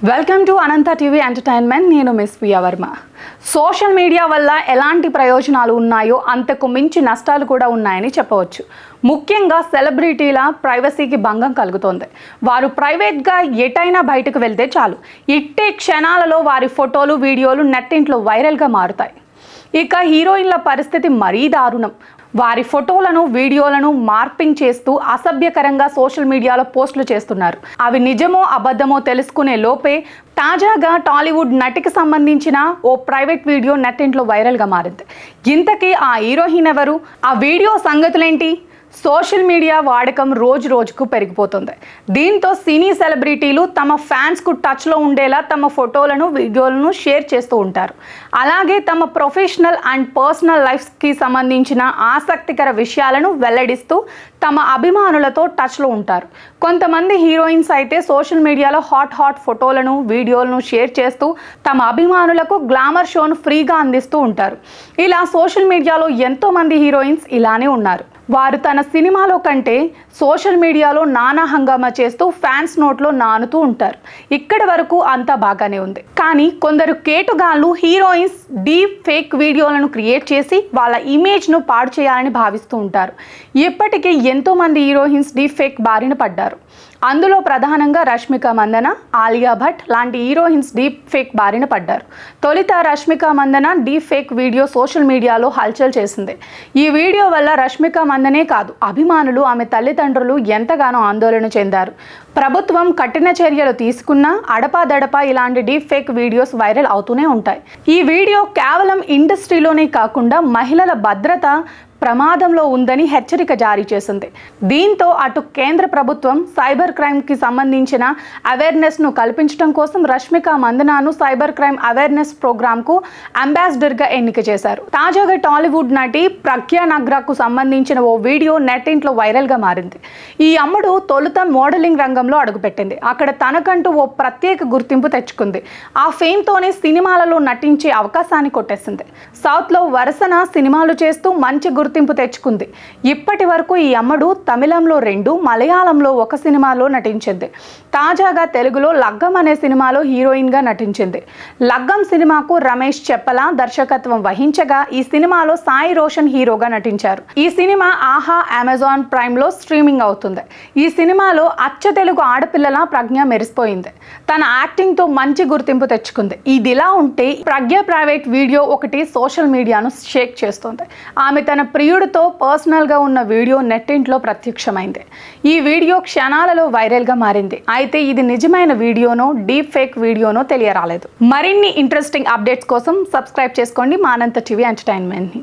Welcome to Anantha TV entertainment. నేను miss Priya Varma. Social media వల్ల ఎలాంటి ప్రయోజనాలు ఉన్నాయో అంతకు మించి నష్టాలు కూడా ఉన్నాయని చెప్పవచ్చు. ముఖ్యంగా సెలబ్రిటీల ప్రైవసీకి భంగం కలుగుతోంది. వారు ప్రైవేట్గా ఎటైనా బయటకు వెళ్తే చాలు, ఇట్టే క్షణాలలో వారి ఫోటోలు వీడియోలు నెట్టింట్లో వైరల్గా మారుతాయి. ఇక హీరోయిన్ల పరిస్థితి మరీ దారుణం. వారి ఫోటోలను వీడియోలను మార్పింగ్ చేస్తూ అసభ్యకరంగా సోషల్ మీడియాలో పోస్టులు చేస్తున్నారు. అవి నిజమో అబద్ధమో తెలుసుకునే లోపే తాజాగా టాలీవుడ్ నటికి సంబంధించిన ఓ ప్రైవేట్ వీడియో నెట్టింట్లో వైరల్గా మారింది. ఇంతకీ ఆ హీరోయిన్ ఎవరు? ఆ వీడియో సంగతులేంటి? సోషల్ మీడియా వాడకం రోజు రోజుకు పెరిగిపోతుంది. దీంతో సినీ సెలబ్రిటీలు తమ ఫ్యాన్స్కు టచ్లో ఉండేలా తమ ఫోటోలను వీడియోలను షేర్ చేస్తూ ఉంటారు. అలాగే తమ ప్రొఫెషనల్ అండ్ పర్సనల్ లైఫ్కి సంబంధించిన ఆసక్తికర విషయాలను వెల్లడిస్తూ తమ అభిమానులతో టచ్లో ఉంటారు. కొంతమంది హీరోయిన్స్ అయితే సోషల్ మీడియాలో హాట్ ఫోటోలను వీడియోలను షేర్ చేస్తూ తమ అభిమానులకు గ్లామర్ షోను ఫ్రీగా అందిస్తూ ఉంటారు. ఇలా సోషల్ మీడియాలో ఎంతోమంది హీరోయిన్స్ ఇలానే ఉన్నారు. వారు తన సినిమాలో కంటే సోషల్ మీడియాలో నానా హంగామా చేస్తూ ఫ్యాన్స్ నోట్లో నానుతూ ఉంటారు. ఇక్కడి వరకు అంతా బాగానే ఉంది. కానీ కొందరు కేటుగాళ్ళు హీరోయిన్స్ డీప్ ఫేక్ వీడియోలను క్రియేట్ చేసి వాళ్ళ ఇమేజ్ను పాడు చేయాలని భావిస్తూ ఉంటారు. ఇప్పటికీ ఎంతోమంది హీరోయిన్స్ డీప్ ఫేక్ బారిన పడ్డారు. అందులో ప్రధానంగా రష్మిక మందన, ఆలియా భట్ లాంటి హీరోయిన్స్ డీప్ ఫేక్ బారిన పడ్డారు. తొలుత Rashmika Mandanna deep fake video social మీడియాలో హల్చల్ చేసింది. ఈ వీడియో వల్ల రష్మిక మందనే కాదు, అభిమానులు, ఆమె తల్లిదండ్రులు ఎంతగానో ఆందోళన చెందారు. ప్రభుత్వం కఠిన చర్యలు తీసుకున్నా అడపాదడపా ఇలాంటి డీప్ ఫేక్ వీడియోస్ వైరల్ అవుతూనే ఉంటాయి. ఈ వీడియో కేవలం ఇండస్ట్రీలోనే కాకుండా మహిళల భద్రత ప్రమాదంలో ఉందని హెచ్చరిక జారీ చేసింది. దీంతో అటు కేంద్ర ప్రభుత్వం సైబర్ క్రైమ్కి సంబంధించిన అవేర్నెస్ను కల్పించడం కోసం రష్మిక మందనాను సైబర్ క్రైమ్ అవేర్నెస్ ప్రోగ్రామ్కు అంబాసిడర్గా ఎన్నిక చేశారు. తాజాగా టాలీవుడ్ నటి ప్రగ్యా నగ్రాకు సంబంధించిన ఓ వీడియో నెట్టింట్లో వైరల్గా మారింది. ఈ అమ్మడు తొలుత మోడలింగ్ రంగంలో అడుగుపెట్టింది. అక్కడ తనకంటూ ఓ ప్రత్యేక గుర్తింపు తెచ్చుకుంది. ఆ ఫేమ్తోనే సినిమాలలో నటించే అవకాశాన్ని కొట్టేసింది. సౌత్లో వరుసన సినిమాలు చేస్తూ మంచి గుర్తింపు తెచ్చుకుంది. ఇప్పటి వరకు ఈ అమ్మడు తమిళంలో 2, మలయాళంలో 1 సినిమాలో నటించింది. తాజాగా తెలుగులో లగ్గం అనే సినిమాలో హీరోయిన్గా నటించింది. లగ్గం సినిమాకు రమేష్ చెప్పల దర్శకత్వం వహించగా ఈ సినిమాలో సాయి రోషన్ హీరోగా నటించారు. ఈ సినిమా ఆహా అమెజాన్ ప్రైమ్లో స్ట్రీమింగ్ అవుతుంది. ఈ సినిమాలో అచ్చ తెలుగు ఆడపిల్లలా ప్రజ్ఞ మెరిసిపోయింది. తన యాక్టింగ్తో మంచి గుర్తింపు తెచ్చుకుంది. ఇదిలా ఉంటే ప్రజ్ఞ ప్రైవేట్ వీడియో ఒకటి సోషల్ మీడియాను షేక్ చేస్తుంది. ఆమె తన ప్రియుడితో పర్సనల్గా ఉన్న వీడియో నెట్టింట్లో ప్రత్యక్షమైంది. ఈ వీడియో క్షణాలలో వైరల్గా మారింది. అయితే ఇది నిజమైన వీడియోనో డీప్ ఫేక్ వీడియోనో తెలియరాలేదు. మరిన్ని ఇంట్రెస్టింగ్ అప్డేట్స్ కోసం సబ్స్క్రైబ్ చేసుకోండి మా అనంత టీవీ ఎంటర్టైన్మెంట్ని.